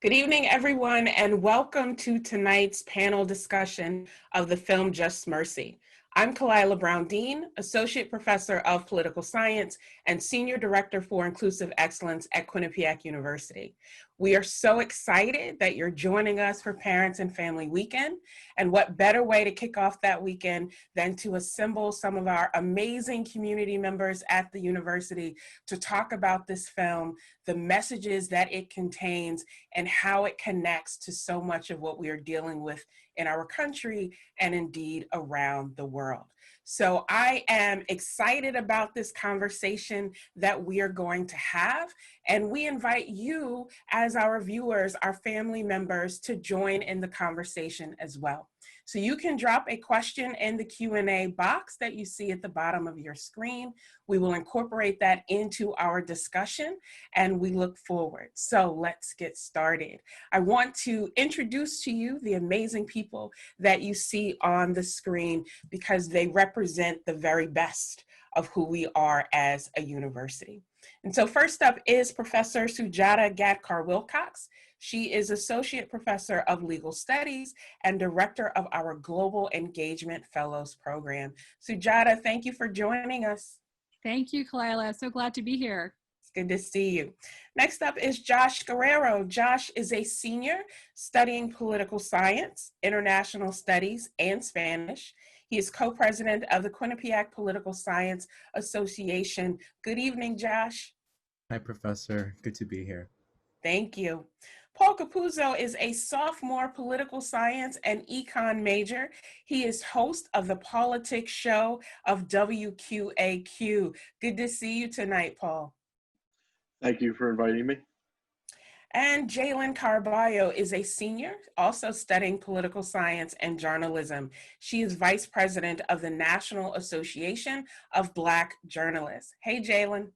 Good evening, everyone, and welcome to tonight's panel discussion of the film Just Mercy. I'm Khalilah Brown-Dean, Associate Professor of Political Science and Senior Director for Inclusive Excellence at Quinnipiac University. We are so excited that you're joining us for Parents and Family Weekend, and what better way to kick off that weekend than to assemble some of our amazing community members at the university to talk about this film, the messages that it contains, and how it connects to so much of what we are dealing with in our country and indeed around the world. So I am excited about this conversation that we are going to have, and we invite you as our viewers, our family members, to join in the conversation as well. So you can drop a question in the Q&A box that you see at the bottom of your screen. We will incorporate that into our discussion, and we look forward. So let's get started. I want to introduce to you the amazing people that you see on the screen because they represent the very best of who we are as a university. And so first up is Professor Sujata Gadkar-Wilcox. She is Associate Professor of Legal Studies and Director of our Global Engagement Fellows Program. Sujata, thank you for joining us. Thank you, Khalilah. So glad to be here. It's good to see you. Next up is Josh Gorero. Josh is a senior studying political science, international studies, and Spanish. He is co-president of the Quinnipiac Political Science Association. Good evening, Josh. Hi, Professor. Good to be here. Thank you. Paul Capuzzo is a sophomore political science and econ major. He is host of the Politics Show of WQAQ. Good to see you tonight, Paul. Thank you for inviting me. And Jalen Carballo is a senior, also studying political science and journalism. She is vice president of the National Association of Black Journalists. Hey, Jalen.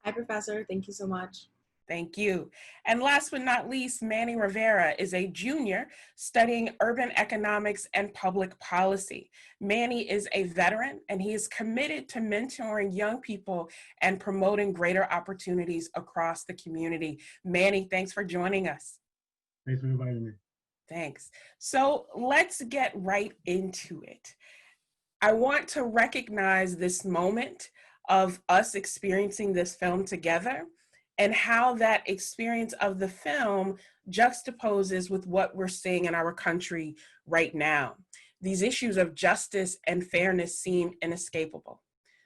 Hi, Professor. Thank you so much. Thank you. And last but not least, Manuel Rivera is a junior studying urban economics and public policy. Manny is a veteran, and he is committed to mentoring young people and promoting greater opportunities across the community. Manny, thanks for joining us. Thanks for inviting me. Thanks. So let's get right into it. I want to recognize this moment of us experiencing this film together and how that experience of the film juxtaposes with what we're seeing in our country right now. These issues of justice and fairness seem inescapable.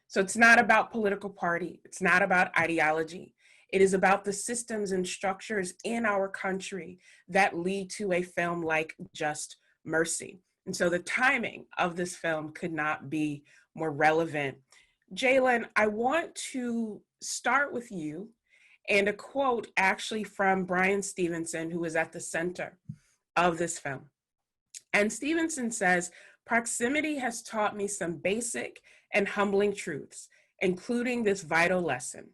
So it's not about political party, it's not about ideology. It is about the systems and structures in our country that lead to a film like Just Mercy. And so the timing of this film could not be more relevant. Jalen, I want to start with you and a quote actually from Bryan Stevenson, who is at the center of this film. And Stevenson says, "Proximity has taught me some basic and humbling truths, including this vital lesson.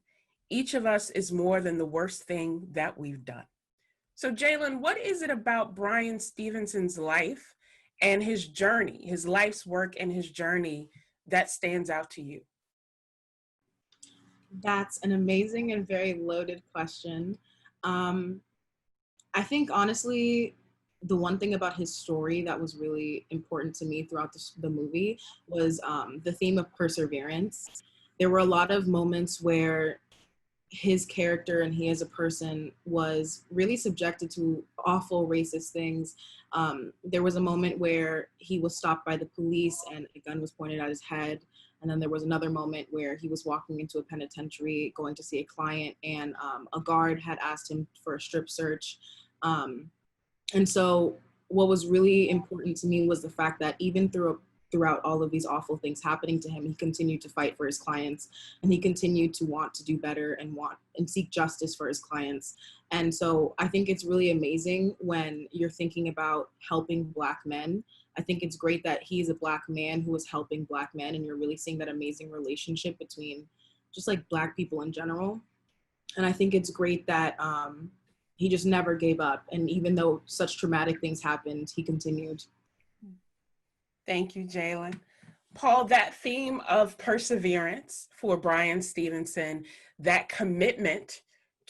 Each of us is more than the worst thing that we've done." So Jalen, what is it about Bryan Stevenson's life and his journey, his life's work and his journey that stands out to you? That's an amazing and very loaded question. I think, honestly, the one thing about his story that was really important to me throughout the movie was the theme of perseverance. There were a lot of moments where his character and he as a person was really subjected to awful racist things. There was a moment where he was stopped by the police and a gun was pointed at his head. And then there was another moment where he was walking into a penitentiary going to see a client, and a guard had asked him for a strip search. And so what was really important to me was the fact that even throughout all of these awful things happening to him, he continued to fight for his clients, and he continued to want to do better and seek justice for his clients. And so I think it's really amazing when you're thinking about helping Black men. I think it's great that he's a Black man who is helping Black men, and you're really seeing that amazing relationship between just like Black people in general. And I think it's great that he just never gave up. And even though such traumatic things happened, he continued. Thank you, Jalen. Paul, that theme of perseverance for Bryan Stevenson, that commitment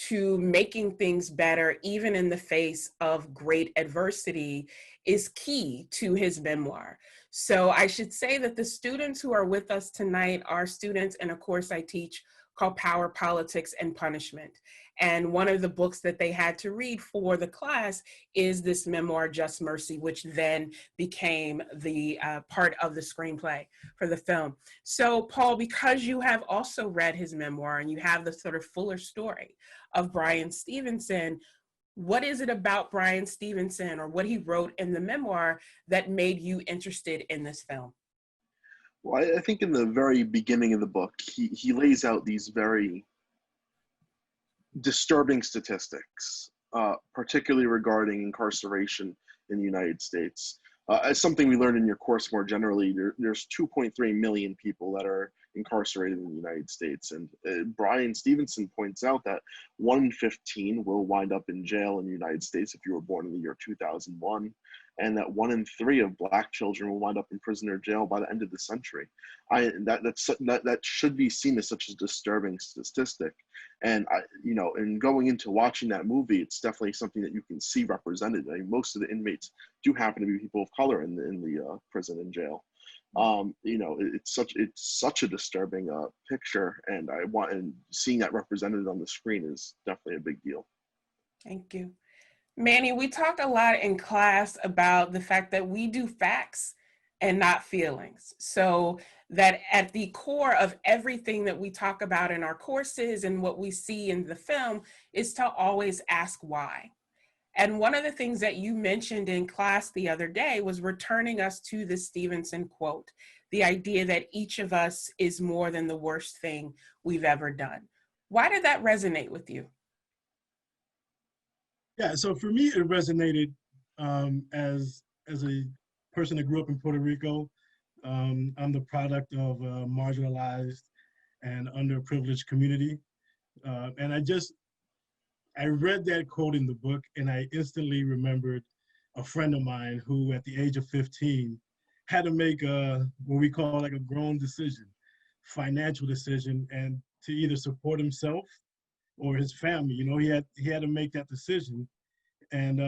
to making things better, even in the face of great adversity, is key to his memoir. So I should say that the students who are with us tonight are students in a course I teach called Power, Politics, and Punishment. And one of the books that they had to read for the class is this memoir, Just Mercy, which then became the part of the screenplay for the film. So Paul, because you have also read his memoir and you have the sort of fuller story of Bryan Stevenson, what is it about Bryan Stevenson or what he wrote in the memoir that made you interested in this film? Well, I think in the very beginning of the book, he lays out these very disturbing statistics, particularly regarding incarceration in the United States. As something we learned in your course more generally, there's 2.3 million people that are incarcerated in the United States. And Bryan Stevenson points out that 1 in 15 will wind up in jail in the United States if you were born in the year 2001, and that 1 in 3 of Black children will wind up in prison or jail by the end of the century. That should be seen as such a disturbing statistic. And in going into watching that movie, it's definitely something that you can see represented. I mean, most of the inmates do happen to be people of color in the prison and jail. It's such a disturbing picture, and seeing that represented on the screen is definitely a big deal. Thank you. Manny, we talk a lot in class about the fact that we do facts and not feelings. So that at the core of everything that we talk about in our courses and what we see in the film is to always ask why. And one of the things that you mentioned in class the other day was returning us to the Stevenson quote, the idea that each of us is more than the worst thing we've ever done. Why did that resonate with you? Yeah, so for me, it resonated as a person that grew up in Puerto Rico. I'm the product of a marginalized and underprivileged community. And I read that quote in the book, and I instantly remembered a friend of mine who, at the age of 15, had to make what we call like a grown decision, financial decision, and to either support himself or his family. He had to make that decision. And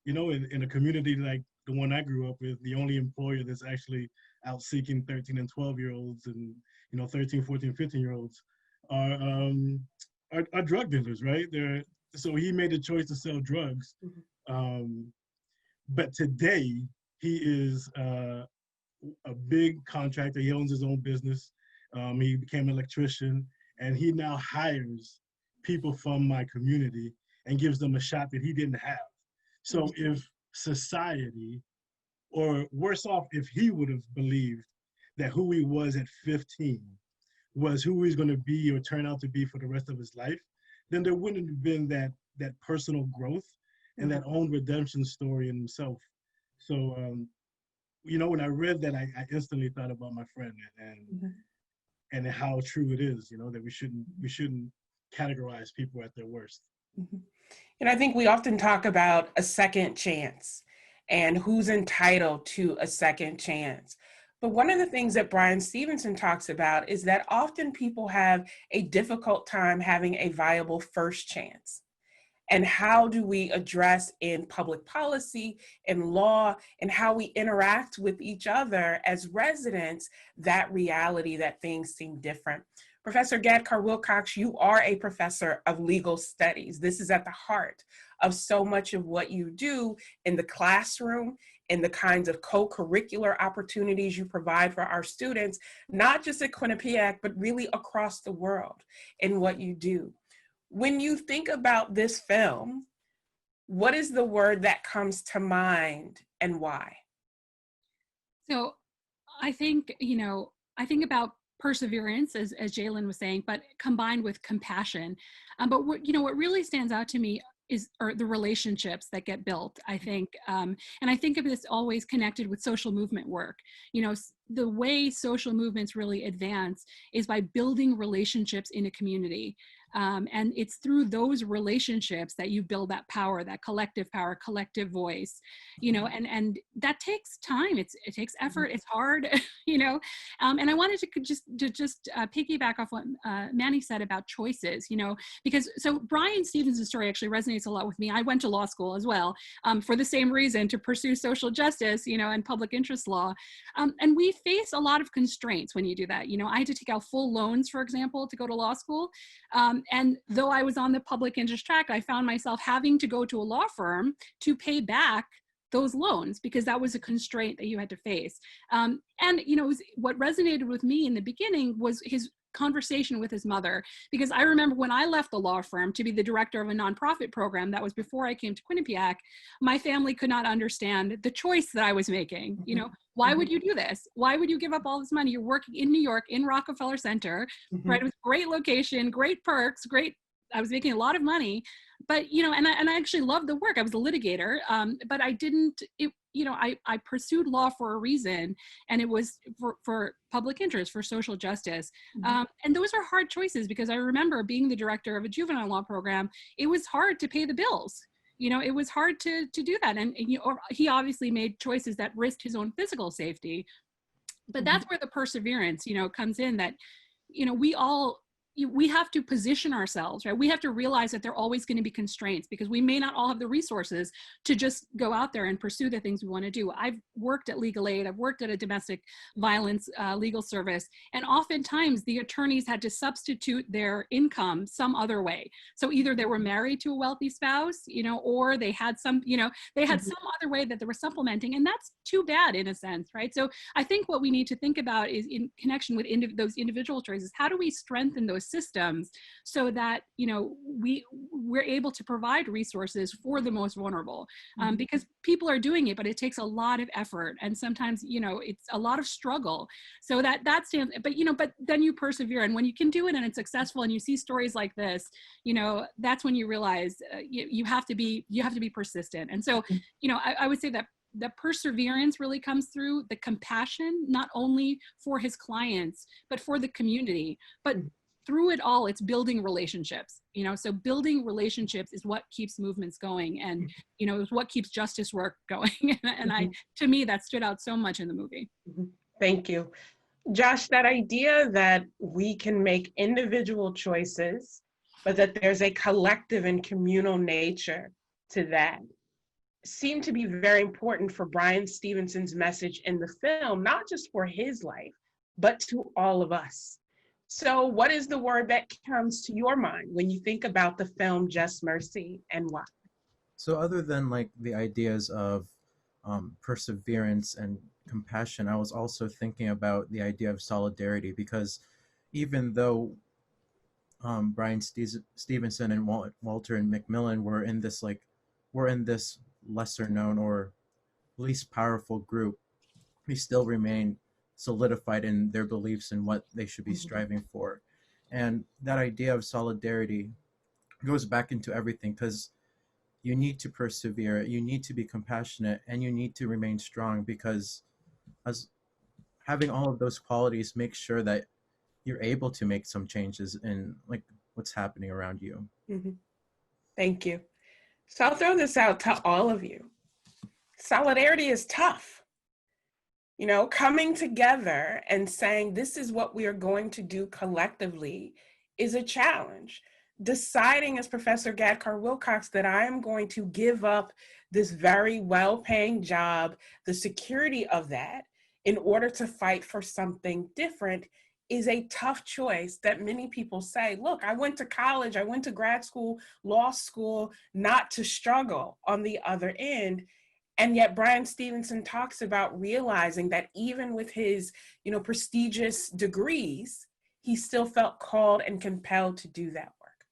in a community like the one I grew up with, the only employer that's actually out seeking 13 and 12-year-olds and 13, 14, 15-year-olds are drug dealers, right? So he made the choice to sell drugs. But today he is a big contractor. He owns his own business. He became an electrician, and he now hires people from my community and gives them a shot that he didn't have. So if society, or worse off, if he would have believed that who he was at 15 was who he's going to be or turn out to be for the rest of his life, then there wouldn't have been that personal growth and that own redemption story in himself. So, when I read that, I instantly thought about my friend and how true it is, that we shouldn't categorize people at their worst. And I think we often talk about a second chance and who's entitled to a second chance. But one of the things that Bryan Stevenson talks about is that often people have a difficult time having a viable first chance. And how do we address in public policy and law and how we interact with each other as residents that reality that things seem different? Professor Gadkar-Wilcox, you are a professor of legal studies. This is at the heart of so much of what you do in the classroom, in the kinds of co-curricular opportunities you provide for our students, not just at Quinnipiac, but really across the world in what you do. When you think about this film, what is the word that comes to mind and why? So I think, I think about perseverance, as Jalen was saying, but combined with compassion. But what really stands out to me are the relationships that get built, I think. And I think of this always connected with social movement work. the way social movements really advance is by building relationships in a community. And it's through those relationships that you build that power, power, collective voice, and that takes time. It takes effort. It's hard, and I wanted to just piggyback off what Manny said about choices, because so Bryan Stevenson's story actually resonates a lot with me. I went to law school as well, for the same reason, to pursue social justice, and public interest law. And we face a lot of constraints when you do that. I had to take out full loans, for example, to go to law school. And though I was on the public interest track, I found myself having to go to a law firm to pay back those loans because that was a constraint that you had to face. What resonated with me in the beginning was his conversation with his mother, because I remember when I left the law firm to be the director of a nonprofit program that was before I came to Quinnipiac, my family could not understand the choice that I was making. Why would you do this? Why would you give up all this money? You're working in New York, in Rockefeller Center, right? It was great location, great perks, I was making a lot of money, but, and I actually loved the work. I was a litigator, but I didn't, I pursued law for a reason, and it was for public interest, for social justice. And those are hard choices, because I remember being the director of a juvenile law program, it was hard to pay the bills. It was hard to do that. And he obviously made choices that risked his own physical safety, but that's where the perseverance, comes in, that, we have to position ourselves, right? We have to realize that there are always going to be constraints, because we may not all have the resources to just go out there and pursue the things we want to do. I've worked at legal aid, I've worked at a domestic violence legal service, and oftentimes the attorneys had to substitute their income some other way. So either they were married to a wealthy spouse, or they had some other way that they were supplementing, and that's too bad in a sense, right? So I think what we need to think about is, in connection with those individual choices, how do we strengthen those systems so that we're able to provide resources for the most vulnerable, because people are doing it, but it takes a lot of effort, and sometimes it's a lot of struggle. So that stands, but then you persevere, and when you can do it and it's successful, and you see stories like this, that's when you realize you have to be persistent. And so I would say that the perseverance really comes through the compassion, not only for his clients, but for the community. But through it all, it's building relationships, so building relationships is what keeps movements going, and, is what keeps justice work going. And to me, that stood out so much in the movie. Thank you. Josh, that idea that we can make individual choices, but that there's a collective and communal nature to that, seemed to be very important for Bryan Stevenson's message in the film, not just for his life, but to all of us. So what is the word that comes to your mind when you think about the film Just Mercy, and why? So other than the ideas of perseverance and compassion, I was also thinking about the idea of solidarity, because even though Bryan Stevenson and Walter and Macmillan were in this lesser known or least powerful group, they still remain solidified in their beliefs and what they should be striving for. And that idea of solidarity goes back into everything, because you need to persevere, you need to be compassionate, and you need to remain strong, because as having all of those qualities makes sure that you're able to make some changes in what's happening around you. Thank you. So I'll throw this out to all of you. Solidarity is tough. Coming together and saying this is what we are going to do collectively is a challenge. Deciding, as Professor Gadkar-Wilcox, that I am going to give up this very well-paying job, the security of that, in order to fight for something different, is a tough choice that many people say, look, I went to college, I went to grad school, law school, not to struggle on the other end. And yet Bryan Stevenson talks about realizing that even with his, prestigious degrees, he still felt called and compelled to do that work.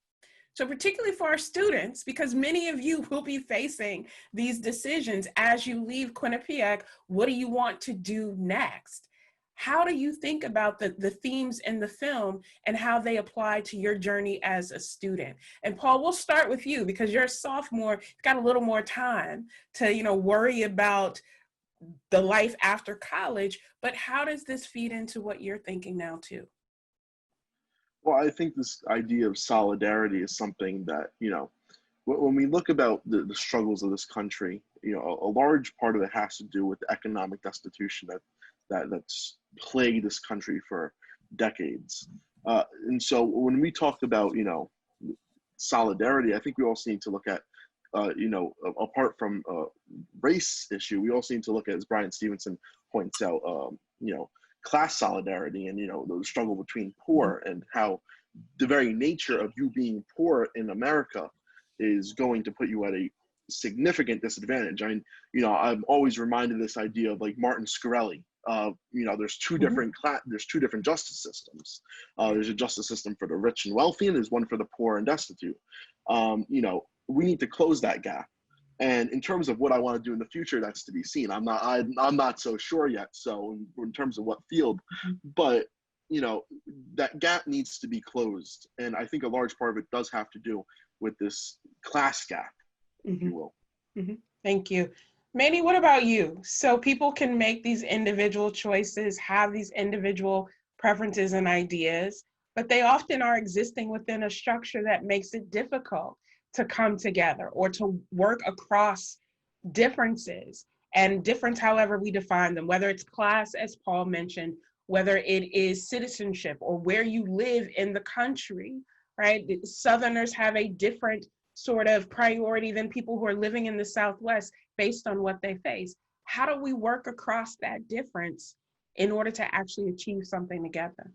So particularly for our students, because many of you will be facing these decisions as you leave Quinnipiac, what do you want to do next? How do you think about the themes in the film and how they apply to your journey as a student? And Paul, we'll start with you, because you're a sophomore, you've got a little more time to, worry about the life after college, but how does this feed into what you're thinking now too? Well, I think this idea of solidarity is something that, when we look about the struggles of this country, a large part of it has to do with the economic destitution that's plagued this country for decades. And so when we talk about, solidarity, I think we also need to look at, apart from race issue, we also need to look at, as Brian Stevenson points out, class solidarity and, the struggle between poor, and how the very nature of you being poor in America is going to put you at a significant disadvantage. I mean, I'm always reminded of this idea of like Martin Shkreli. There's two different justice systems. There's a justice system for the rich and wealthy, and there's one for the poor and destitute. We need to close that gap. And in terms of what I want to do in the future, that's to be seen. I'm not so sure yet. So in terms of what field, but that gap needs to be closed. And I think a large part of it does have to do with this class gap, if you will. Thank you. Manny, what about you? So people can make these individual choices, have these individual preferences and ideas, but they often are existing within a structure that makes it difficult to come together or to work across differences, and difference however we define them, whether it's class, as Paul mentioned, whether it is citizenship or where you live in the country, right? Southerners have a different sort of priority than people who are living in the Southwest based on what they face. How do we work across that difference in order to actually achieve something together?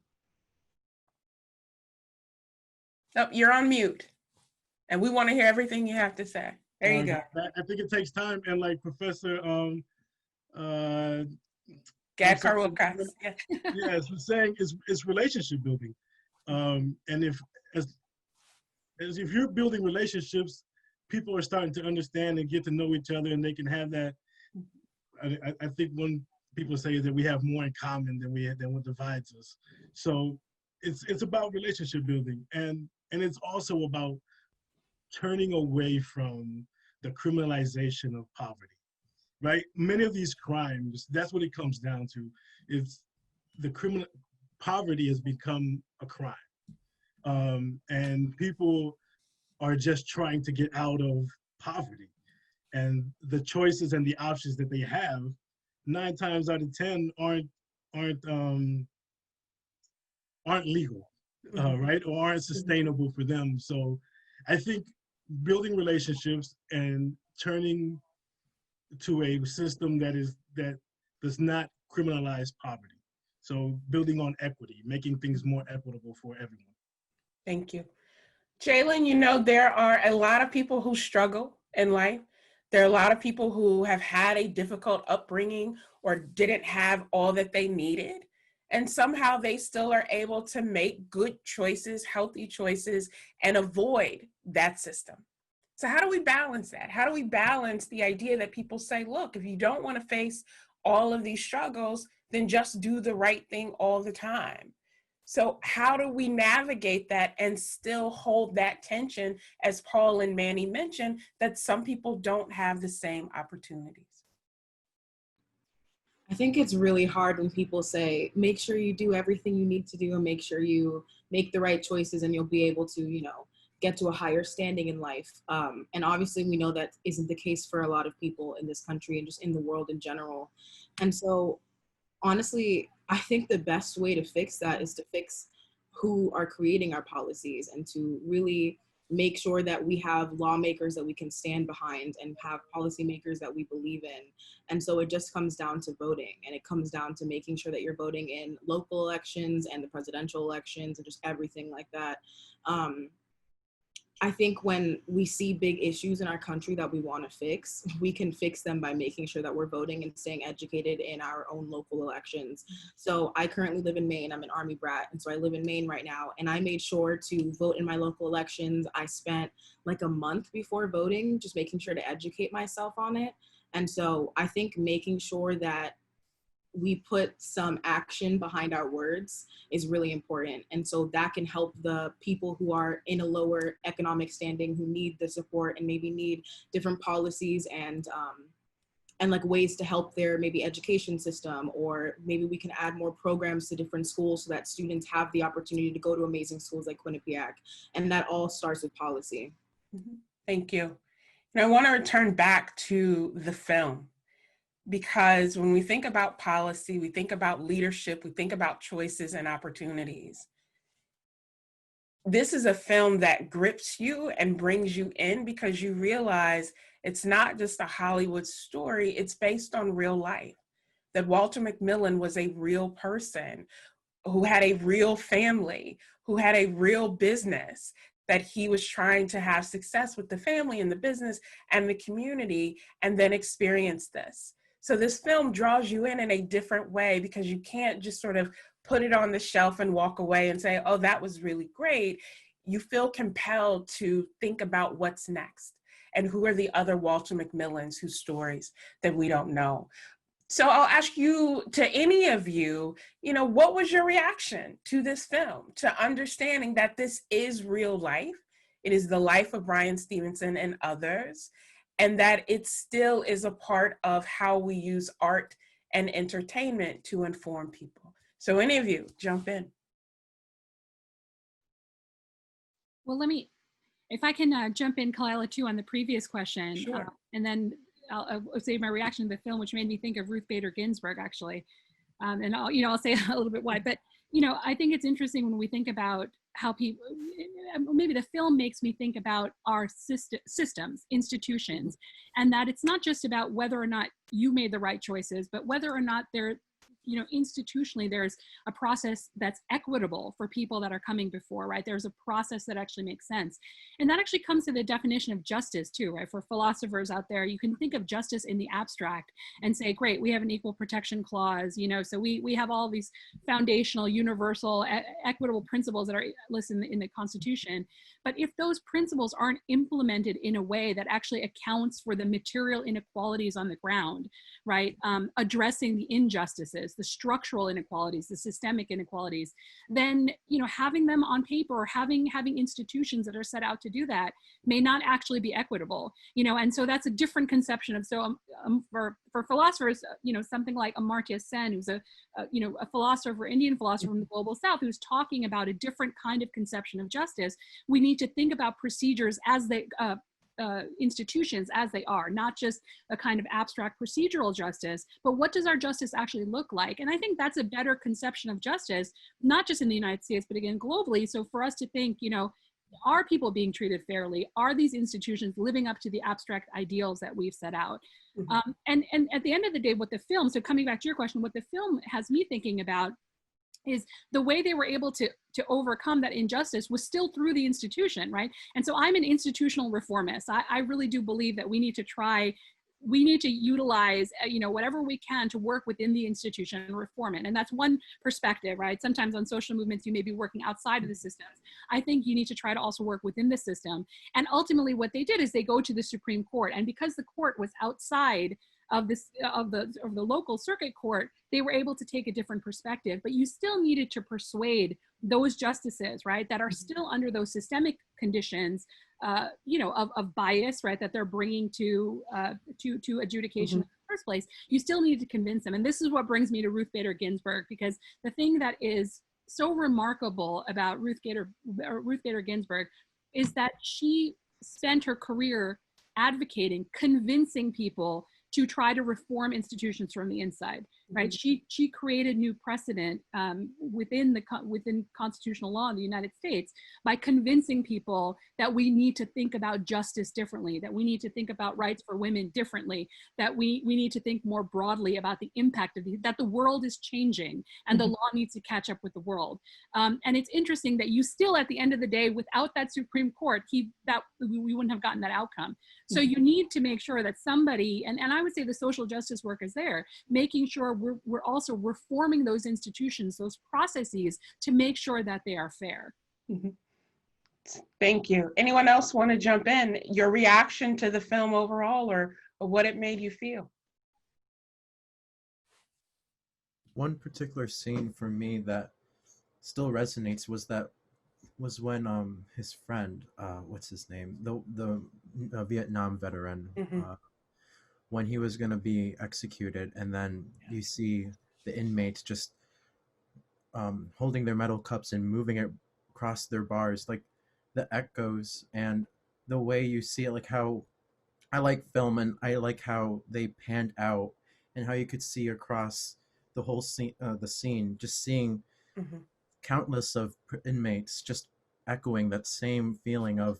Oh, you're on mute, and we want to hear everything you have to say. There you go. I think it takes time, and like Professor Gad Karwilkas. Yes, was saying it's relationship building, and if you're building relationships, people are starting to understand and get to know each other, and they can have that. I think one people say is that we have more in common than what divides us. So it's about relationship building, and it's also about turning away from the criminalization of poverty. Right? Many of these crimes, that's what it comes down to. It's poverty has become a crime. And people are just trying to get out of poverty. And the choices and the options that they have, 9 times out of 10 aren't legal, right? Or aren't sustainable for them. So I think building relationships and turning to a system that does not criminalize poverty. So building on equity, making things more equitable for everyone. Thank you. Jalen, there are a lot of people who struggle in life. There are a lot of people who have had a difficult upbringing or didn't have all that they needed. And somehow they still are able to make good choices, healthy choices, and avoid that system. So how do we balance that? How do we balance the idea that people say, look, if you don't want to face all of these struggles, then just do the right thing all the time? So how do we navigate that and still hold that tension, as Paul and Manny mentioned, that some people don't have the same opportunities? I think it's really hard when people say, make sure you do everything you need to do and make sure you make the right choices and you'll be able to, get to a higher standing in life. And obviously we know that isn't the case for a lot of people in this country and just in the world in general. And so honestly, I think the best way to fix that is to fix who are creating our policies and to really make sure that we have lawmakers that we can stand behind and have policymakers that we believe in. And so it just comes down to voting, and it comes down to making sure that you're voting in local elections and the presidential elections and just everything like that. I think when we see big issues in our country that we want to fix, we can fix them by making sure that we're voting and staying educated in our own local elections. So I currently live in Maine. I'm an Army brat, and so I live in Maine right now. And I made sure to vote in my local elections. I spent like a month before voting, just making sure to educate myself on it. And so I think making sure that we put some action behind our words is really important. And so that can help the people who are in a lower economic standing, who need the support and maybe need different policies and and like ways to help their maybe education system, or maybe we can add more programs to different schools so that students have the opportunity to go to amazing schools like Quinnipiac. And that all starts with policy. Thank you. And I want to return back to the film, because when we think about policy, we think about leadership, we think about choices and opportunities. This is a film that grips you and brings you in because you realize it's not just a Hollywood story, it's based on real life. That Walter McMillian was a real person who had a real family, who had a real business, that he was trying to have success with the family and the business and the community, and then experience this. So this film draws you in a different way, because you can't just sort of put it on the shelf and walk away and say, oh, that was really great. You feel compelled to think about what's next and who are the other Walter McMillians whose stories that we don't know. So I'll ask you, to any of you, what was your reaction to this film, to understanding that this is real life? It is the life of Bryan Stevenson and others, and that it still is a part of how we use art and entertainment to inform people. So any of you, jump in. Well, if I can jump in, Khalilah, too, on the previous question. Sure. And then I'll say my reaction to the film, which made me think of Ruth Bader Ginsburg, actually. And I'll say a little bit why. But, I think it's interesting when we think about how people, maybe the film makes me think about our systems, institutions, and that it's not just about whether or not you made the right choices, but whether or not they're, institutionally, there's a process that's equitable for people that are coming before, right? There's a process that actually makes sense. And that actually comes to the definition of justice too, right? For philosophers out there, you can think of justice in the abstract and say, great, we have an equal protection clause, so we have all these foundational, universal, equitable principles that are listed in the Constitution. But if those principles aren't implemented in a way that actually accounts for the material inequalities on the ground, right? Addressing the injustices, the structural inequalities, the systemic inequalities, then having them on paper or having institutions that are set out to do that may not actually be equitable. And so that's a different conception of, for philosophers, something like Amartya Sen, who's a philosopher, Indian philosopher from the global South, who's talking about a different kind of conception of justice. We need to think about procedures as they institutions as they are, not just a kind of abstract procedural justice, but what does our justice actually look like? And I think that's a better conception of justice, not just in the United States, but again, globally. So for us to think, are people being treated fairly? Are these institutions living up to the abstract ideals that we've set out? Mm-hmm. And at the end of the day, what the film, so coming back to your question, what the film has me thinking about is the way they were able to overcome that injustice was still through the institution, right? And so I'm an institutional reformist. I really do believe that we need to utilize, whatever we can to work within the institution and reform it. And that's one perspective, right? Sometimes on social movements, you may be working outside of the systems. I think you need to try to also work within the system. And ultimately what they did is they go to the Supreme Court. And because the court was outside of the local circuit court, they were able to take a different perspective, but you still needed to persuade those justices, right, that are still under those systemic conditions, of bias, right, that they're bringing to adjudication in the first place. You still need to convince them. And this is what brings me to Ruth Bader Ginsburg, because the thing that is so remarkable about Ruth Bader Ginsburg is that she spent her career advocating, convincing people to try to reform institutions from the inside, right? Mm-hmm. She created new precedent within constitutional law in the United States by convincing people that we need to think about justice differently, that we need to think about rights for women differently, that we need to think more broadly about the impact of that the world is changing and mm-hmm. the law needs to catch up with the world. And it's interesting that you still, at the end of the day, without that Supreme Court, we wouldn't have gotten that outcome. So you need to make sure that somebody, and I would say the social justice work is there, making sure we're also reforming those institutions, those processes, to make sure that they are fair. Mm-hmm. Thank you. Anyone else want to jump in? Your reaction to the film overall, or what it made you feel? One particular scene for me that still resonates was when his friend, what's his name, the Vietnam veteran, mm-hmm. when he was going to be executed, and then you see the inmates just holding their metal cups and moving it across their bars, like the echoes and the way you see it, like how I like film and I like how they panned out and how you could see across the whole scene, the scene, just seeing Mhm. countless of inmates just echoing that same feeling of,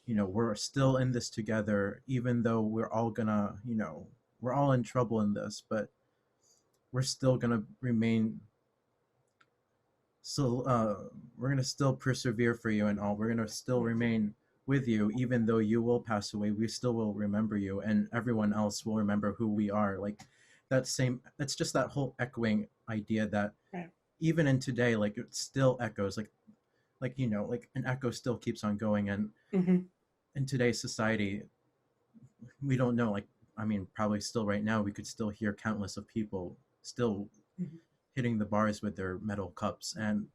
we're still in this together, even though we're all gonna, we're all in trouble in this, but we're still gonna remain. So we're gonna still persevere for you and all. We're gonna still remain with you, even though you will pass away. We still will remember you, and everyone else will remember who we are. Like that same. It's just that whole echoing idea that Right. even in today, like it still echoes. Like like an echo still keeps on going. And Mhm. in today's society, we don't know. Like I mean, probably still right now, we could still hear countless of people still Mhm. hitting the bars with their metal cups, and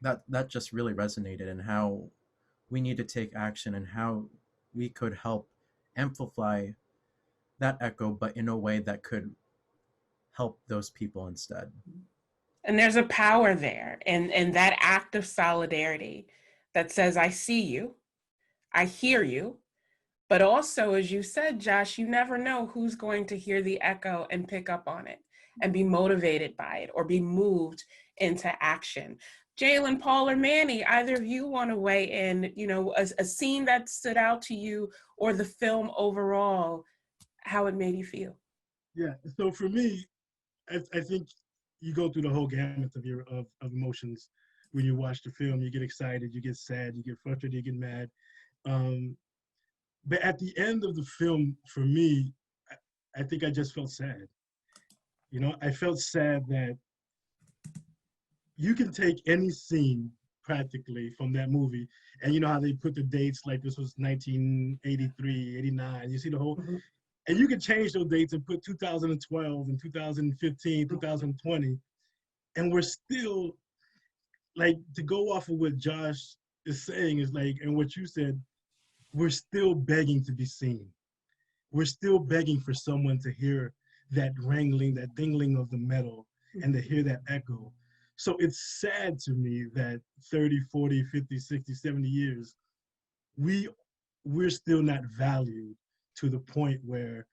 that just really resonated, and how we need to take action and how we could help amplify that echo, but in a way that could help those people instead. And there's a power there in that act of solidarity that says, I see you, I hear you, but also, as you said, Josh, you never know who's going to hear the echo and pick up on it and be motivated by it or be moved into action. Jalen, Paul, or Manny, either of you want to weigh in, a scene that stood out to you or the film overall, how it made you feel? Yeah. So for me, I think you go through the whole gamut of emotions when you watch the film. You get excited, you get sad, you get frustrated, you get mad. Um, but at the end of the film, for me, I think I just felt sad. I felt sad that you can take any scene practically from that movie, and you know how they put the dates, like this was 1983, 89. You see the whole, Mhm. and you can change those dates and put 2012 and 2015, 2020, and we're still, like, to go off of what Josh is saying is like, and what you said, we're still begging to be seen. We're still begging for someone to hear that wrangling, that dingling of the metal, and to hear that echo. So it's sad to me that 30, 40, 50, 60, 70 years, we're still not valued to the point where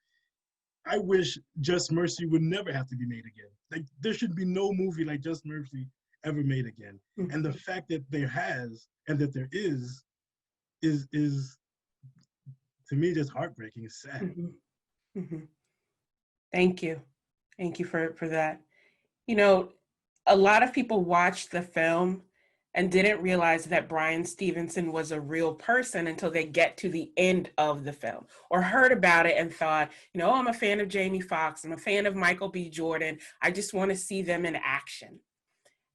I wish Just Mercy would never have to be made again. Like, there should be no movie like Just Mercy ever made again. Mhm. And the fact that there has and that there is to me just heartbreaking. It's sad. Mhm. Mhm. Thank you. Thank you for that. You know, a lot of people watched the film and didn't realize that Bryan Stevenson was a real person until they get to the end of the film or heard about it and thought, oh, I'm a fan of Jamie Foxx, I'm a fan of Michael B. Jordan, I just want to see them in action.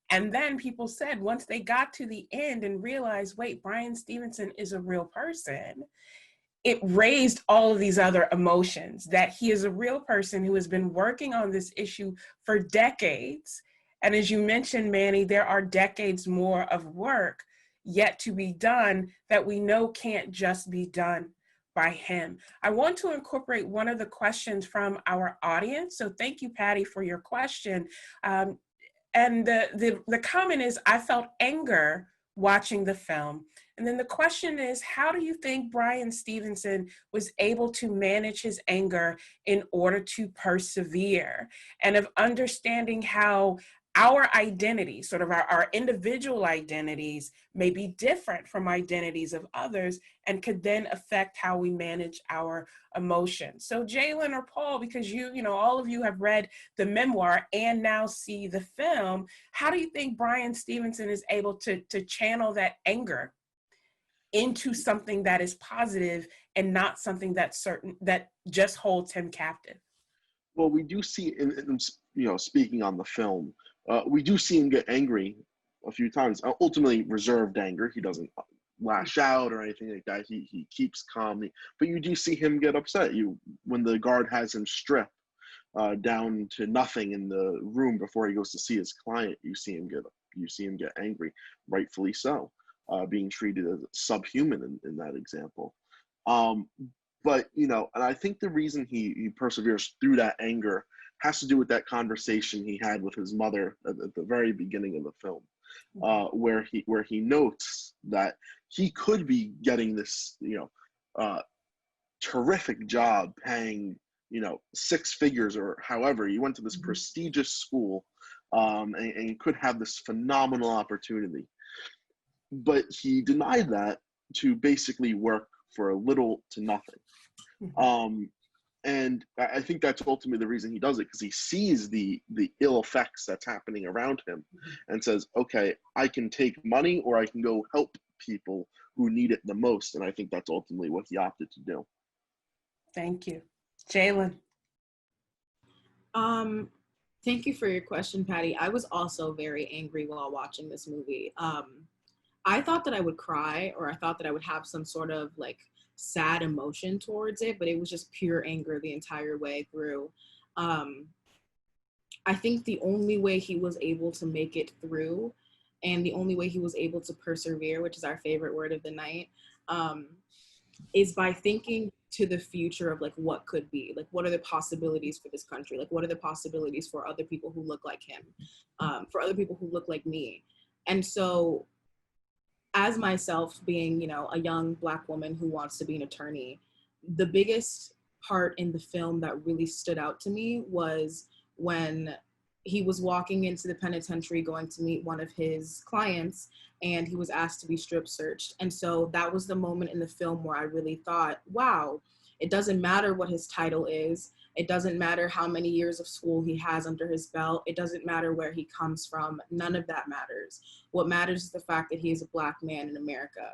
And then people said, once they got to the end and realized, wait, Bryan Stevenson is a real person, it raised all of these other emotions, that he is a real person who has been working on this issue for decades. And as you mentioned, Manny, there are decades more of work yet to be done that we know can't just be done by him. I want to incorporate one of the questions from our audience. So thank you, Patty, for your question. And the comment is, I felt anger watching the film. And then the question is, how do you think Bryan Stevenson was able to manage his anger in order to persevere? And of understanding how our identities, sort of our individual identities, may be different from identities of others and could then affect how we manage our emotions. So Jalen or Paul, because all of you have read the memoir and now see the film, how do you think Bryan Stevenson is able to channel that anger into something that is positive and not something that just holds him captive? Well, we do see, speaking on the film, we do see him get angry a few times. Ultimately, reserved anger. He doesn't lash out or anything like that. He keeps calm. But you do see him get upset. When the guard has him stripped down to nothing in the room before he goes to see his client, you see him get angry, rightfully so, being treated as subhuman in that example. But, you know, and I think the reason he perseveres through that anger has to do with that conversation he had with his mother at the very beginning of the film, where he notes that he could be getting this, you know, terrific job paying, you know, six figures or however. He went to this prestigious school, and could have this phenomenal opportunity. But he denied that to basically work for little to nothing. And I think that's ultimately the reason he does it, because he sees the ill effects that's happening around him and says, okay, I can take money or I can go help people who need it the most. And I think that's ultimately what he opted to do. Thank you. Jalen. Thank you for your question, Patty. I was also very angry while watching this movie. I thought that I would cry, or I thought that I would have some sort of like sad emotion towards it, but it was just pure anger the entire way through. I think the only way he was able to make it through, and the only way he was able to persevere, which is our favorite word of the night, is by thinking to the future of like what could be, like what are the possibilities for this country, like what are the possibilities for other people who look like him, for other people who look like me. And so as myself being, you know, a young Black woman who wants to be an attorney, the biggest part in the film that really stood out to me was when he was walking into the penitentiary going to meet one of his clients, and he was asked to be strip searched. And so that was the moment in the film where I really thought, wow, it doesn't matter what his title is. It doesn't matter how many years of school he has under his belt. It doesn't matter where he comes from. None of that matters. What matters is the fact that he is a Black man in America.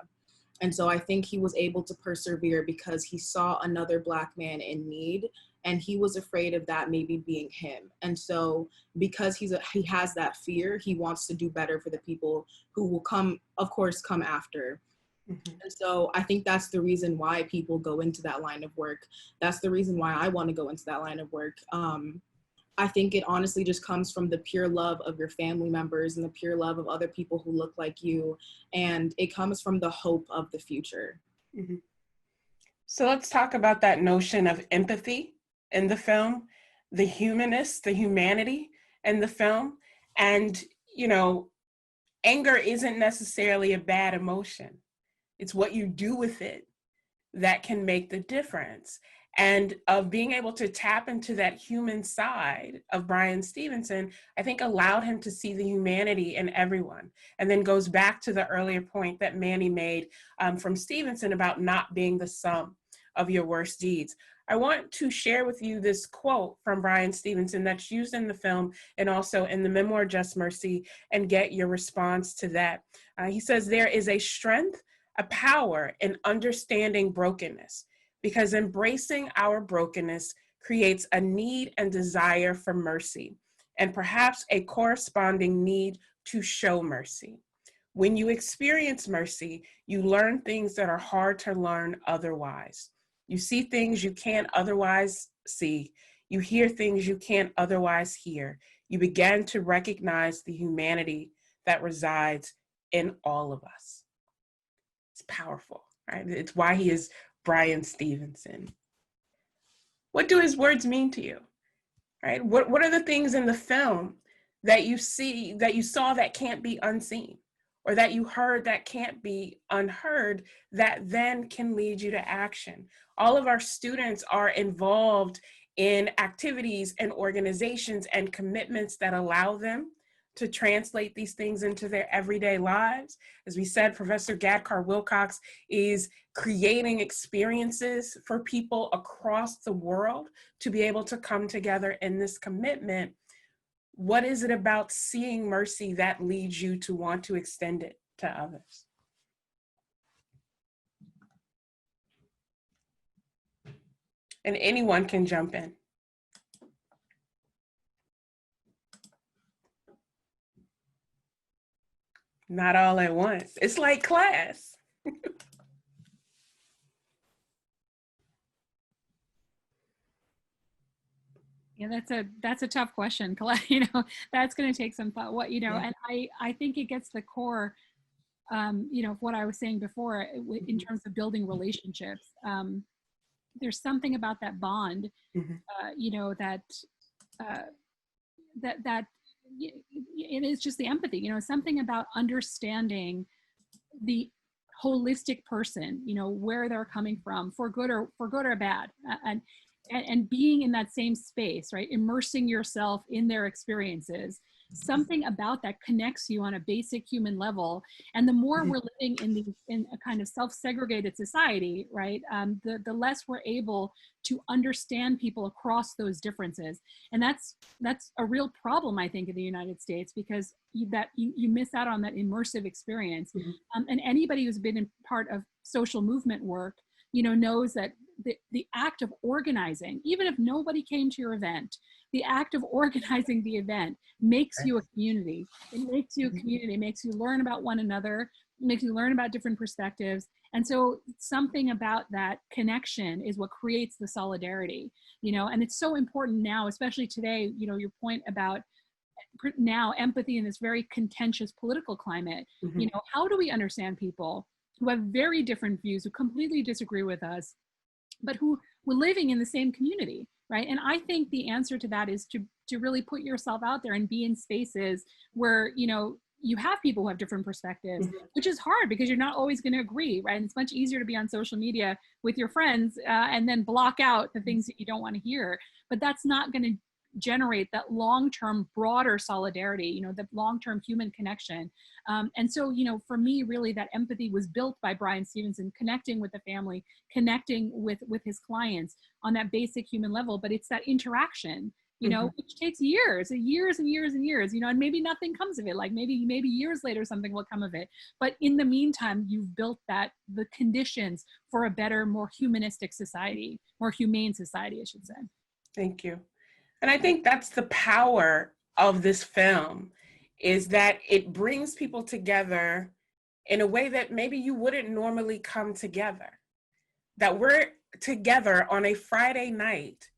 And so I think he was able to persevere because he saw another Black man in need, and he was afraid of that maybe being him. And so because he has that fear, he wants to do better for the people who will come, of course, come after. And so I think that's the reason why people go into that line of work. That's the reason why I want to go into that line of work. I think it honestly just comes from the pure love of your family members and the pure love of other people who look like you. And it comes from the hope of the future. So let's talk about that notion of empathy in the film, the humanness, the humanity in the film. And, you know, anger isn't necessarily a bad emotion. It's what you do with it that can make the difference. And of being able to tap into that human side of Bryan Stevenson, I think allowed him to see the humanity in everyone. And then goes back to the earlier point that Manny made from Stevenson about not being the sum of your worst deeds. I want to share with you this quote from Bryan Stevenson that's used in the film and also in the memoir Just Mercy, and get your response to that. He says, "There is a strength, a power in understanding brokenness, because embracing our brokenness creates a need and desire for mercy, and perhaps a corresponding need to show mercy. When you experience mercy, you learn things that are hard to learn otherwise. You see things you can't otherwise see. You hear things you can't otherwise hear. You begin to recognize the humanity that resides in all of us." It's powerful, right? It's why he is Bryan Stevenson. What do his words mean to you, right? What are the things in the film that you see, that you saw that can't be unseen, or that you heard that can't be unheard, that then can lead you to action? All of our students are involved in activities and organizations and commitments that allow them to translate these things into their everyday lives. As we said, Professor Gadkar Wilcox is creating experiences for people across the world to be able to come together in this commitment. What is it about seeing mercy that leads you to want to extend it to others? And anyone can jump in. Not all at once. It's like class. Yeah, that's a tough question. You know, that's going to take some thought. What, you know, Yeah. and I think it gets the core, you know, of what I was saying before in terms of building relationships. there's something about that bond, Mm-hmm. you know, that it is just the empathy, you know, something about understanding the holistic person, you know, where they're coming from, for good or bad, and being in that same space, right? Immersing yourself in their experiences. Something about that connects you on a basic human level. And the more we're living in a kind of self-segregated society, right, the less we're able to understand people across those differences. And that's a real problem, I think, in the United States, because you miss out on that immersive experience. And anybody who's been in part of social movement work, you know, knows that the act of organizing, even if nobody came to your event, the act of organizing the event makes you a community. It makes you a community, it makes you learn about one another, it makes you learn about different perspectives. And so something about that connection is what creates the solidarity, you know, and it's so important now, especially today, you know, your point about now empathy in this very contentious political climate. You know, how do we understand people who have very different views, who completely disagree with us, but who were living in the same community, right? And I think the answer to that is to really put yourself out there and be in spaces where, you know, you have people who have different perspectives, which is hard because you're not always going to agree, right? And it's much easier to be on social media with your friends and then block out the things that you don't want to hear. But that's not going to generate that long-term broader solidarity, you know, the long-term human connection. And so, you know, for me, really that empathy was built by Bryan Stevenson, connecting with the family, connecting with his clients on that basic human level. But it's that interaction, you know, which takes years and years and years and years, you know, and maybe nothing comes of it. Like maybe years later, something will come of it. But in the meantime, you've built the conditions for a better, more humanistic society, more humane society, I should say. Thank you. And I think that's the power of this film, is that it brings people together in a way that maybe you wouldn't normally come together. That we're together on a Friday night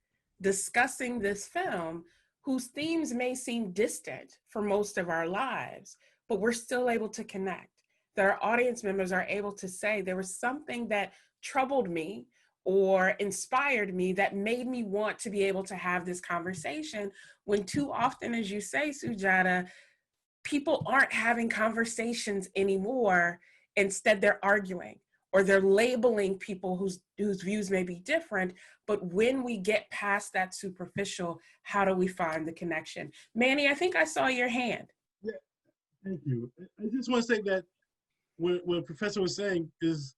discussing this film whose themes may seem distant for most of our lives, but we're still able to connect. That our audience members are able to say, there was something that troubled me or inspired me that made me want to be able to have this conversation, when too often, as you say, Sujata, people aren't having conversations anymore. Instead, they're arguing or they're labeling people whose views may be different. But when we get past that superficial, how do we find the connection? Manny, I think I saw your hand. Yeah, thank you. I just want to say that what Professor was saying is,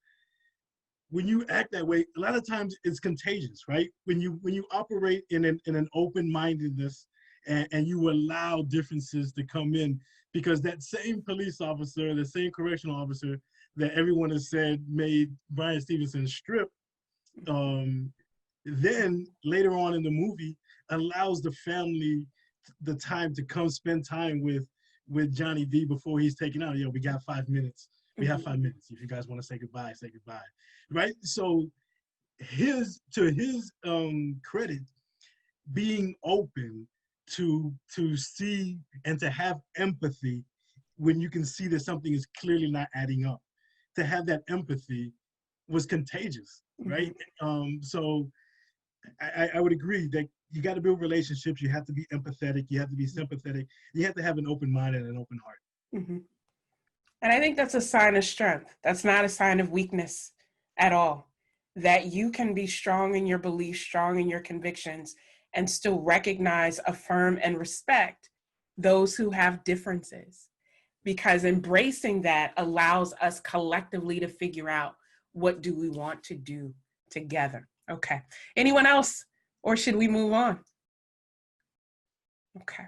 when you act that way, a lot of times it's contagious, right? When you operate in an open-mindedness and you allow differences to come in, because that same police officer, the same correctional officer that everyone has said made Bryan Stevenson strip, then later on in the movie allows the family the time to come spend time with Johnny D before he's taken out. You know, we got 5 minutes. We have 5 minutes. If you guys want to say goodbye, right? So to his credit, being open to see and to have empathy when you can see that something is clearly not adding up, to have that empathy was contagious, right? So I would agree that you got to build relationships. You have to be empathetic. You have to be sympathetic. You have to have an open mind and an open heart. And I think that's a sign of strength. That's not a sign of weakness at all. That you can be strong in your beliefs, strong in your convictions, and still recognize, affirm, and respect those who have differences. Because embracing that allows us collectively to figure out, what do we want to do together? Okay. Anyone else? Or should we move on? Okay.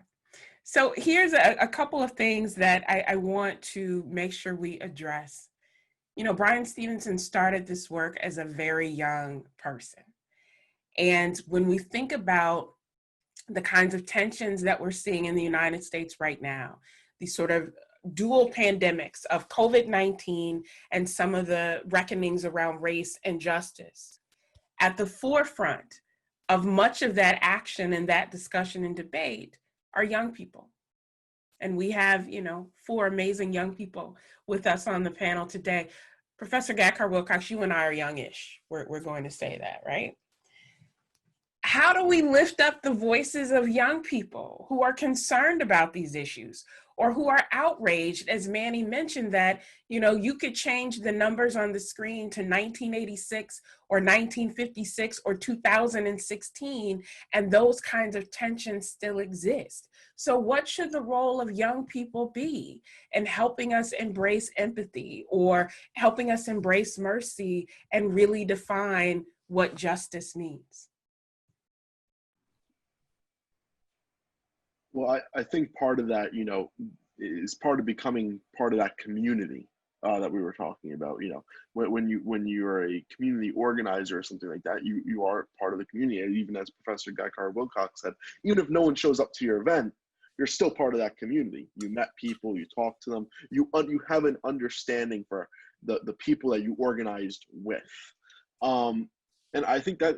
So here's a couple of things that I want to make sure we address. You know, Bryan Stevenson started this work as a very young person. And when we think about the kinds of tensions that we're seeing in the United States right now, these sort of dual pandemics of COVID-19 and some of the reckonings around race and justice, at the forefront of much of that action and that discussion and debate are young people. And we have, you know, 4 amazing young people with us on the panel today. Professor Gatkar-Wilcox, you and I are youngish. We're going to say that, right? How do we lift up the voices of young people who are concerned about these issues or who are outraged, as Manny mentioned, that, you know, you could change the numbers on the screen to 1986 or 1956 or 2016, and those kinds of tensions still exist. So what should the role of young people be in helping us embrace empathy or helping us embrace mercy and really define what justice means? Well, I think part of that, you know, is part of becoming part of that community that we were talking about. You know, when you're a community organizer or something like that, you are part of the community. And even as Professor Gatkar-Wilcox said, even if no one shows up to your event, you're still part of that community. You met people, you talked to them, you have an understanding for the people that you organized with. And I think that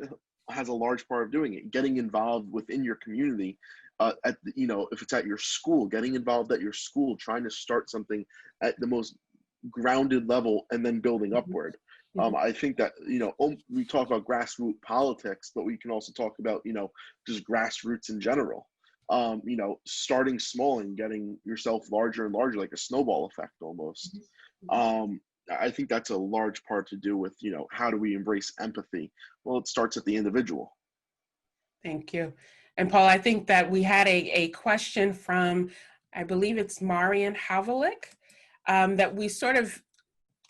has a large part of doing it, getting involved within your community. You know, if it's at your school, getting involved at your school, trying to start something at the most grounded level and then building upward. I think that, you know, we talk about grassroots politics, but we can also talk about, you know, just grassroots in general. You know, starting small and getting yourself larger and larger, like a snowball effect almost. I think that's a large part to do with, you know, how do we embrace empathy? Well, it starts at the individual. Thank you. And Paul, I think that we had a question from, I believe it's Marian Havalik, that we sort of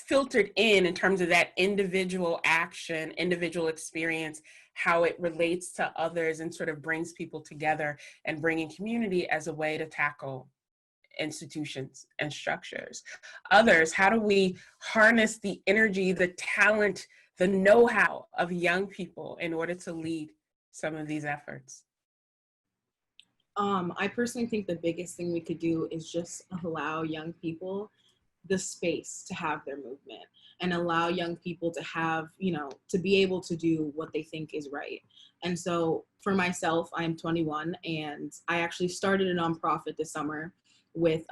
filtered in terms of that individual action, individual experience, how it relates to others and sort of brings people together and bringing community as a way to tackle institutions and structures. Others, how do we harness the energy, the talent, the know-how of young people in order to lead some of these efforts? I personally think the biggest thing we could do is just allow young people the space to have their movement and allow young people to have, you know, to be able to do what they think is right. And so for myself, I'm 21 and I actually started a nonprofit this summer with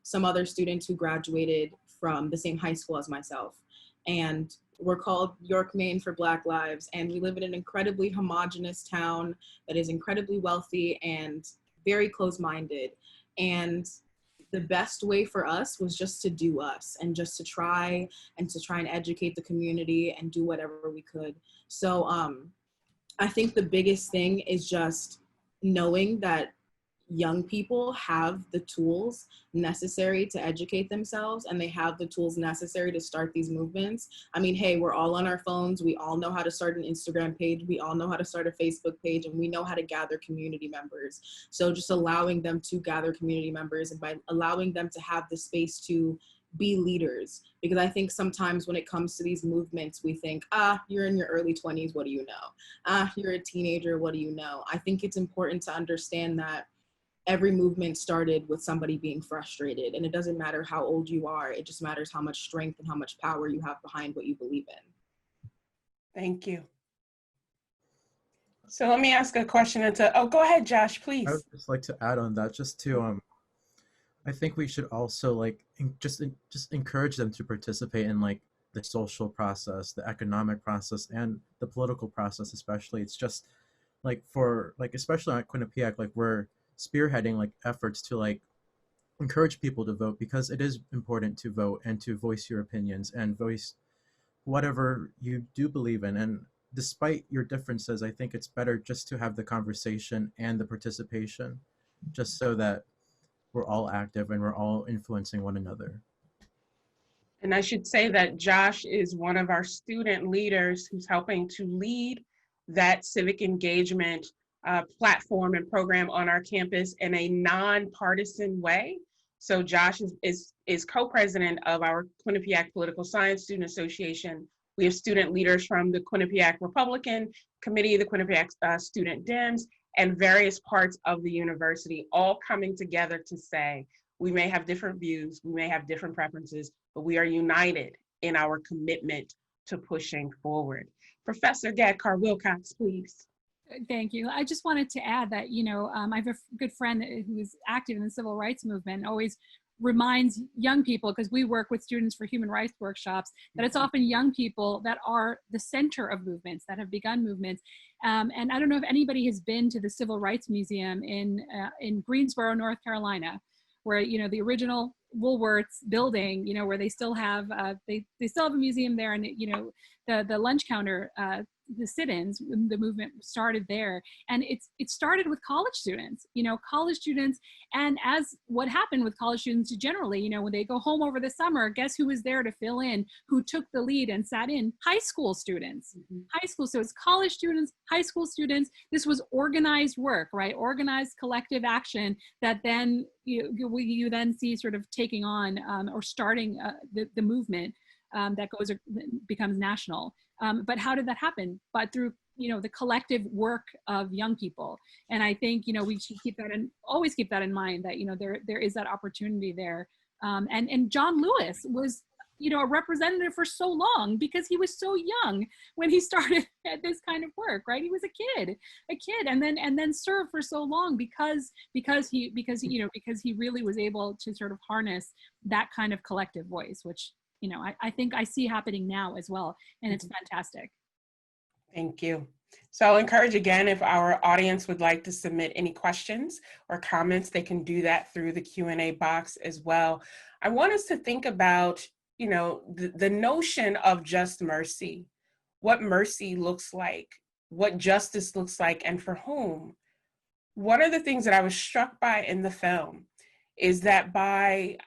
some other students who graduated from the same high school as myself. And we're called York, Maine for Black Lives. And we live in an incredibly homogenous town that is incredibly wealthy and very close-minded. And the best way for us was just to do us and just to try and educate the community and do whatever we could. So I think the biggest thing is just knowing that young people have the tools necessary to educate themselves and they have the tools necessary to start these movements. I mean, hey, we're all on our phones. We all know how to start an Instagram page. We all know how to start a Facebook page, and we know how to gather community members. So just allowing them to gather community members and by allowing them to have the space to be leaders. Because I think sometimes when it comes to these movements, we think, you're in your early 20s, what do you know? You're a teenager, what do you know? I think it's important to understand that every movement started with somebody being frustrated, and it doesn't matter how old you are, it just matters how much strength and how much power you have behind what you believe in. Thank you. So let me ask a question. Go ahead, Josh, please. I would just like to add on that, just to, I think we should also like just encourage them to participate in like the social process, the economic process, and the political process especially. It's just like for like, especially at Quinnipiac, like we're spearheading like efforts to like encourage people to vote, because it is important to vote and to voice your opinions and voice whatever you do believe in. And despite your differences, I think it's better just to have the conversation and the participation, just so that we're all active and we're all influencing one another. And I should say that Josh is one of our student leaders who's helping to lead that civic engagement platform and program on our campus in a nonpartisan way. So Josh is co-president of our Quinnipiac Political Science Student Association. We have student leaders from the Quinnipiac Republican Committee, the Quinnipiac Student Dems, and various parts of the university, all coming together to say, we may have different views, we may have different preferences, but we are united in our commitment to pushing forward. Professor Gatkar-Wilcox, please. Thank you. I just wanted to add that, you know, I have a good friend who is active in the civil rights movement, always reminds young people, because we work with students for human rights workshops, that it's often young people that are the center of movements, that have begun movements. And I don't know if anybody has been to the Civil Rights Museum in Greensboro, North Carolina, where, you know, the original Woolworths building, you know, where they still have, they still have a museum there, and, you know, the lunch counter, the sit-ins, the movement started there. And it started with college students, you know, and as what happened with college students generally, you know, when they go home over the summer, guess who was there to fill in, who took the lead and sat in? High school students. High school, so it's college students, high school students. This was organized work, right? Organized collective action that then you then see sort of taking on or starting the movement that becomes national. But how did that happen? But through, you know, the collective work of young people. And I think, you know, we should always keep that in mind, that, you know, there is that opportunity there. And John Lewis was, you know, a representative for so long because he was so young when he started at this kind of work, right? He was a kid, and then served for so long because he really was able to sort of harness that kind of collective voice, which, you know, I think I see happening now as well, and it's fantastic. Thank you. So I'll encourage again, if our audience would like to submit any questions or comments, they can do that through the Q&A box as well. I want us to think about, you know, the notion of just mercy, what mercy looks like, what justice looks like, and for whom. One of the things that I was struck by in the film is that by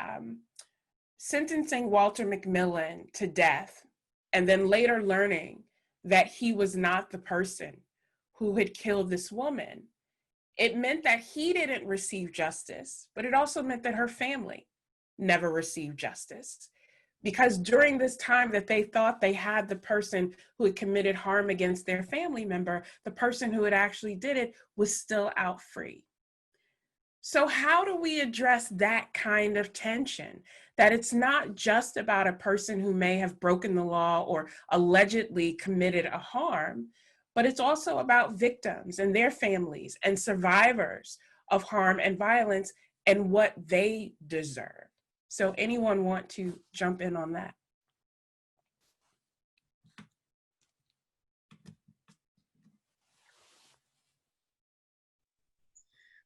sentencing Walter McMillan to death, and then later learning that he was not the person who had killed this woman, it meant that he didn't receive justice, but it also meant that her family never received justice. Because during this time that they thought they had the person who had committed harm against their family member, the person who had actually did it was still out free. So how do we address that kind of tension? That it's not just about a person who may have broken the law or allegedly committed a harm, but it's also about victims and their families and survivors of harm and violence and what they deserve. So anyone want to jump in on that?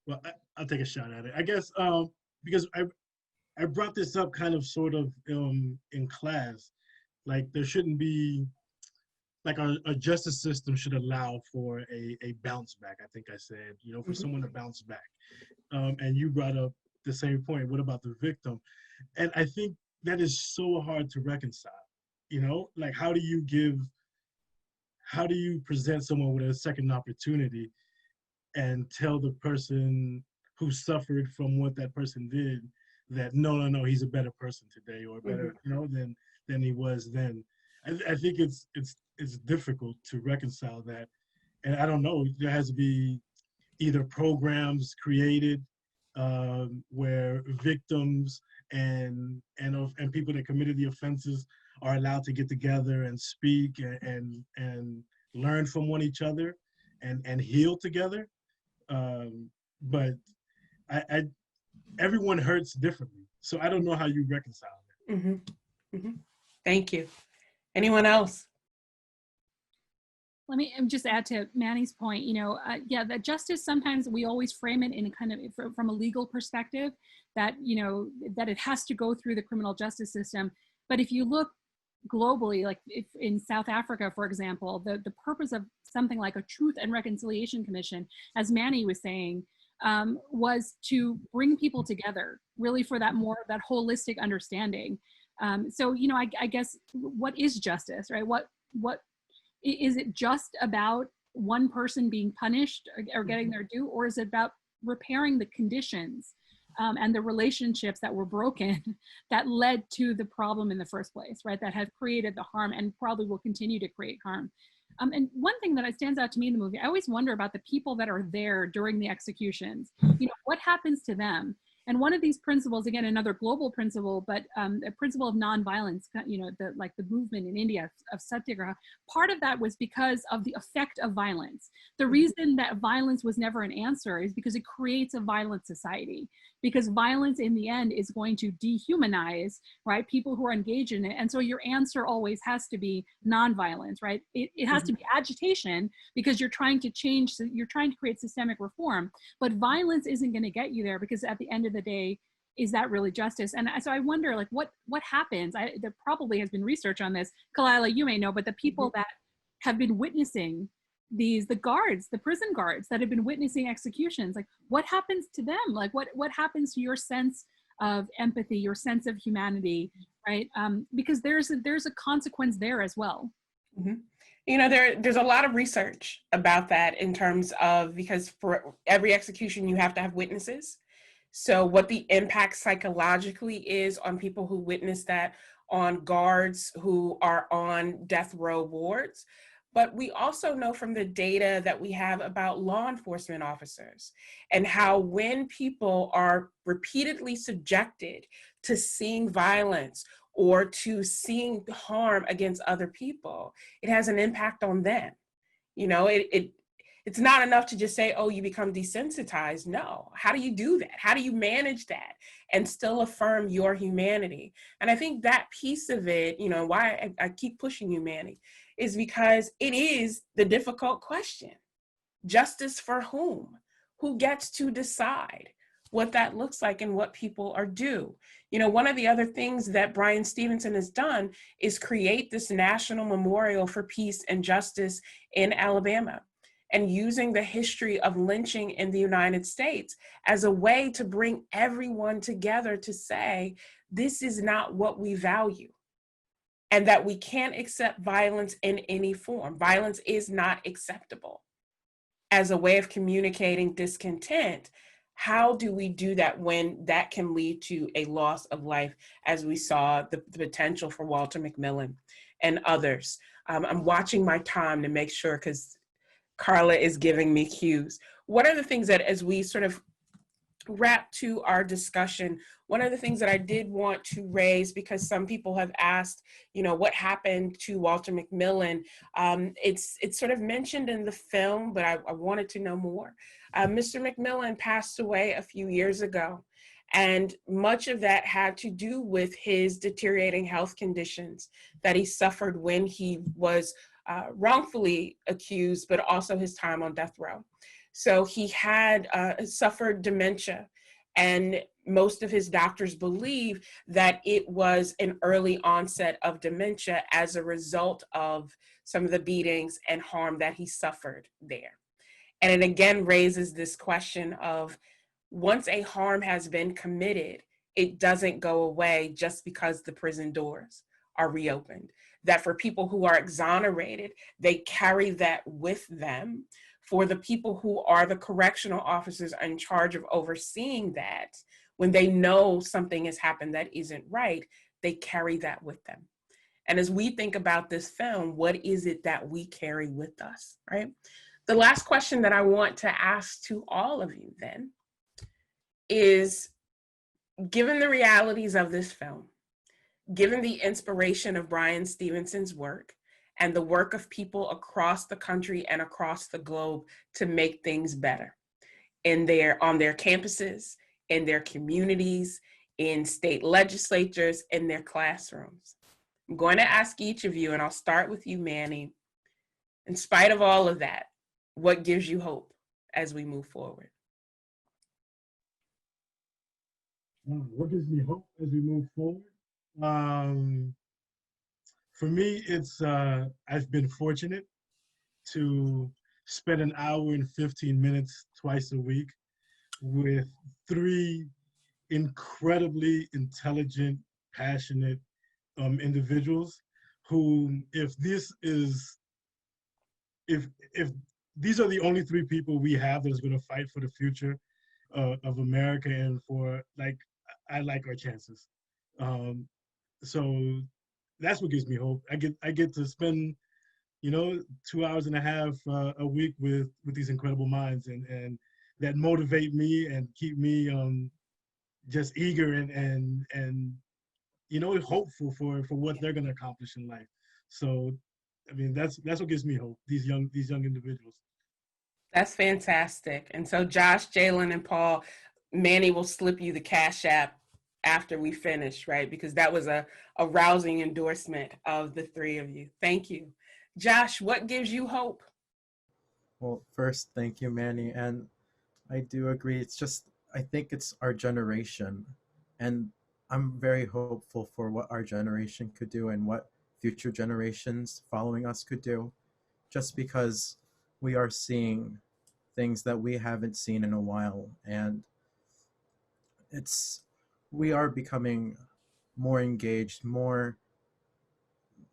Well, I'll take a shot at it. I guess because I brought this up kind of sort of in class, like there shouldn't be, like a justice system should allow for a bounce back. I think I said, you know, for someone to bounce back. And you brought up the same point. What about the victim? And I think that is so hard to reconcile, you know, like how do you present someone with a second opportunity and tell the person who suffered from what that person did that no, he's a better person today, or better, you know, than he was then. I think it's difficult to reconcile that, and I don't know. There has to be either programs created where victims and people that committed the offenses are allowed to get together and speak and learn from each other and heal together. But everyone hurts differently, so I don't know how you reconcile that. Thank you. Anyone else? Let me just add to Manny's point, you know, yeah, that justice, sometimes we always frame it in a kind of from a legal perspective, that, you know, that it has to go through the criminal justice system. But if you look globally, like if in South Africa, for example, the purpose of something like a Truth and Reconciliation Commission, as Manny was saying, was to bring people together, really for that holistic understanding. So, you know, I guess, what is justice, right? What is it just about one person being punished or getting their due, or is it about repairing the conditions and the relationships that were broken that led to the problem in the first place, right? That have created the harm and probably will continue to create harm. And one thing that stands out to me in the movie, I always wonder about the people that are there during the executions. You know, what happens to them? And one of these principles, again, another global principle, but a principle of nonviolence, like the movement in India of Satyagraha, part of that was because of the effect of violence. The reason that violence was never an answer is because it creates a violent society, because violence in the end is going to dehumanize, right, people who are engaged in it. And so your answer always has to be nonviolence, right? It has to be agitation, because you're trying to change, you're trying to create systemic reform, but violence isn't going to get you there, because at the end of the day, is that really justice? And so I wonder, like, what happens? There probably has been research on this. Khalilah, you may know, but the people that have been witnessing the guards, the prison guards that have been witnessing executions, like, what happens to them? Like, what happens to your sense of empathy, your sense of humanity, right? Because there's a consequence there as well. Mm-hmm. You know, there's a lot of research about that in terms of, because for every execution you have to have witnesses. So what the impact psychologically is on people who witness that, on guards who are on death row wards. But we also know from the data that we have about law enforcement officers, and how when people are repeatedly subjected to seeing violence or to seeing harm against other people, it has an impact on them. You know, it's not enough to just say, oh, you become desensitized. No, how do you do that? How do you manage that and still affirm your humanity? And I think that piece of it, you know, why I keep pushing humanity, is because it is the difficult question. Justice for whom? Who gets to decide what that looks like and what people are due? You know, one of the other things that Bryan Stevenson has done is create this national memorial for peace and justice in Alabama, and using the history of lynching in the United States as a way to bring everyone together to say, this is not what we value, and that we can't accept violence in any form. Violence is not acceptable. As a way of communicating discontent, how do we do that when that can lead to a loss of life, as we saw the potential for Walter McMillan and others? I'm watching my time to make sure, because Carla is giving me cues. What are the things that, as we sort of wrap to our discussion, one of the things that I did want to raise, because some people have asked, you know, what happened to Walter McMillan? It's sort of mentioned in the film, but I wanted to know more. Mr. McMillan passed away a few years ago, and much of that had to do with his deteriorating health conditions that he suffered when he was wrongfully accused, but also his time on death row. So he had suffered dementia, and most of his doctors believe that it was an early onset of dementia as a result of some of the beatings and harm that he suffered there. And it again raises this question of, once a harm has been committed, it doesn't go away just because the prison doors are reopened. That for people who are exonerated, they carry that with them. For the people who are the correctional officers in charge of overseeing that, when they know something has happened that isn't right, they carry that with them. And as we think about this film, what is it that we carry with us, right? The last question that I want to ask to all of you then is, given the realities of this film, given the inspiration of Bryan Stevenson's work and the work of people across the country and across the globe to make things better on their campuses, in their communities, in state legislatures, in their classrooms, I'm going to ask each of you, and I'll start with you, Manny. In spite of all of that, what gives you hope as we move forward? What gives me hope as we move forward? For me, it's I've been fortunate to spend an hour and 15 minutes twice a week with 3 incredibly intelligent, passionate individuals who, if these are the only 3 people we have that is going to fight for the future of America, and for, like, I like our chances. So that's what gives me hope. I get to spend, 2 hours and a half a week with these incredible minds, and that motivate me and keep me just eager and hopeful for what they're going to accomplish in life. So, I mean, that's what gives me hope. These young individuals. That's fantastic. And so Josh, Jalen, and Paul, Manny will slip you the Cash App after we finish, right? Because that was a rousing endorsement of the three of you. Thank you. Josh, what gives you hope? Well, first, thank you, Manny. And I do agree. It's just, I think it's our generation. And I'm very hopeful for what our generation could do and what future generations following us could do, just because we are seeing things that we haven't seen in a while. And we are becoming more engaged, more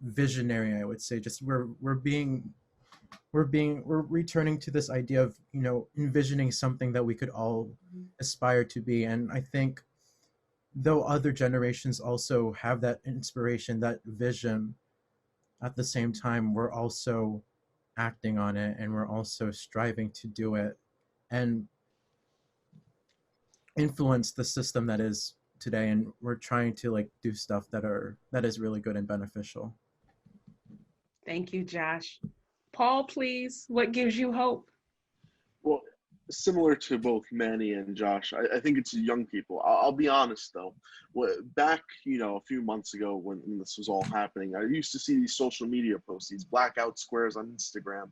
visionary, I would say. Just we're returning to this idea of, envisioning something that we could all aspire to be. And I think though other generations also have that inspiration, that vision, at the same time, we're also acting on it, and we're also striving to do it and influence the system that is today. And we're trying to do stuff that is really good and beneficial. Thank you, Josh. Paul, please, what gives you hope? Well, similar to both Manny and Josh, I think it's young people. I'll be honest though. Back, a few months ago when this was all happening, I used to see these social media posts, these blackout squares on Instagram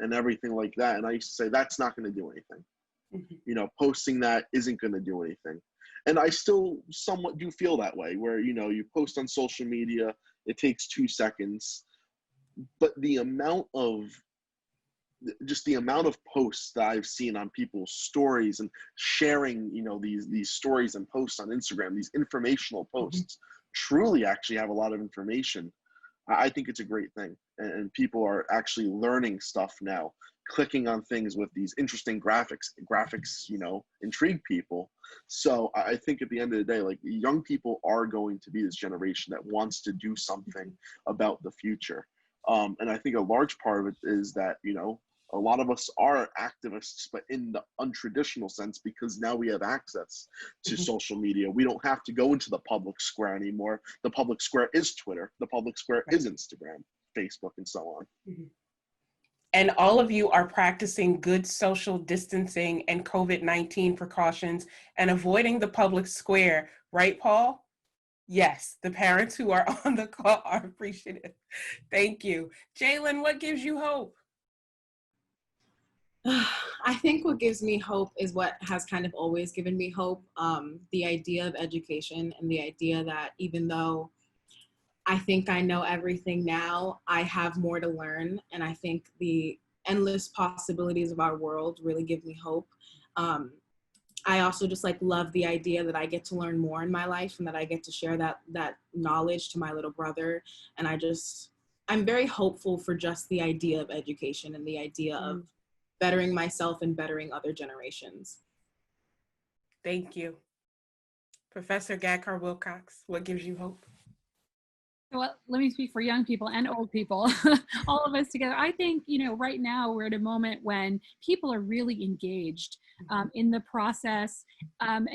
and everything like that. And I used to say, that's not going to do anything. Posting that isn't going to do anything. And I still somewhat do feel that way, where, you post on social media, it takes 2 seconds, but the amount of posts that I've seen on people's stories and sharing, these stories and posts on Instagram, these informational posts, truly actually have a lot of information. I think it's a great thing. And people are actually learning stuff now, clicking on things with these interesting graphics, intrigue people. So I think at the end of the day, young people are going to be this generation that wants to do something about the future. And I think a large part of it is that, a lot of us are activists, but in the untraditional sense, because now we have access to social media. We don't have to go into the public square anymore. The public square is Twitter. The public square is Instagram, Facebook, and so on. And all of you are practicing good social distancing and COVID-19 precautions and avoiding the public square, right, Paul? Yes, the parents who are on the call are appreciative. Thank you. Jalen, what gives you hope? I think what gives me hope is what has kind of always given me hope. The idea of education and the idea that even though I think I know everything now, I have more to learn. And I think the endless possibilities of our world really give me hope. I also just love the idea that I get to learn more in my life and that I get to share that knowledge to my little brother. And I'm very hopeful for just the idea of education and the idea of bettering myself and bettering other generations. Thank you. Professor Gaggar-Wilcox, what gives you hope? Well, let me speak for young people and old people, all of us together. I think, right now we're at a moment when people are really engaged in the process. I've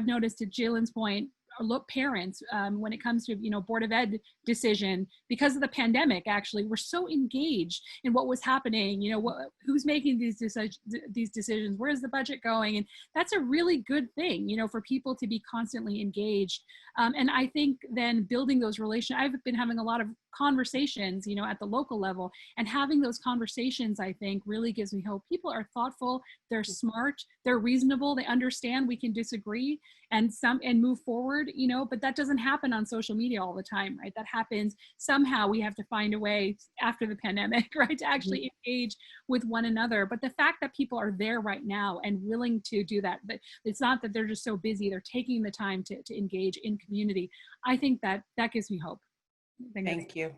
noticed, to Jalen's point, parents, when it comes to, Board of Ed decision, because of the pandemic, actually, we're so engaged in what was happening, who's making these decisions, where's the budget going? And that's a really good thing, for people to be constantly engaged. And I think then building those relations, I've been having a lot of conversations, at the local level, and having those conversations, I think, really gives me hope. People are thoughtful, they're smart, they're reasonable, they understand we can disagree and move forward, but that doesn't happen on social media all the time, right? That happens somehow. We have to find a way after the pandemic, right, to actually engage with one another. But the fact that people are there right now and willing to do that, but it's not that they're just so busy, they're taking the time to engage in community. I think that gives me hope. Thank you.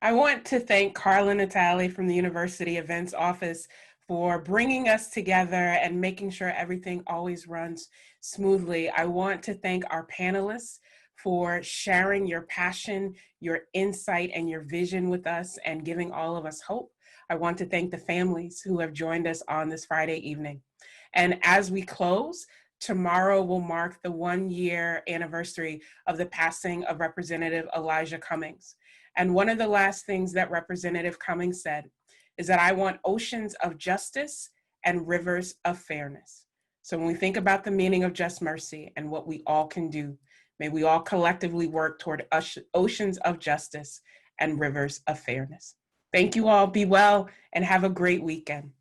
I want to thank Carla Natale from the University Events Office for bringing us together and making sure everything always runs smoothly. I want to thank our panelists for sharing your passion, your insight, and your vision with us and giving all of us hope. I want to thank the families who have joined us on this Friday evening. And as we close, tomorrow will mark the 1-year anniversary of the passing of Representative Elijah Cummings. And one of the last things that Representative Cummings said is that I want oceans of justice and rivers of fairness. So when we think about the meaning of just mercy and what we all can do, may we all collectively work toward oceans of justice and rivers of fairness. Thank you all, be well, and have a great weekend.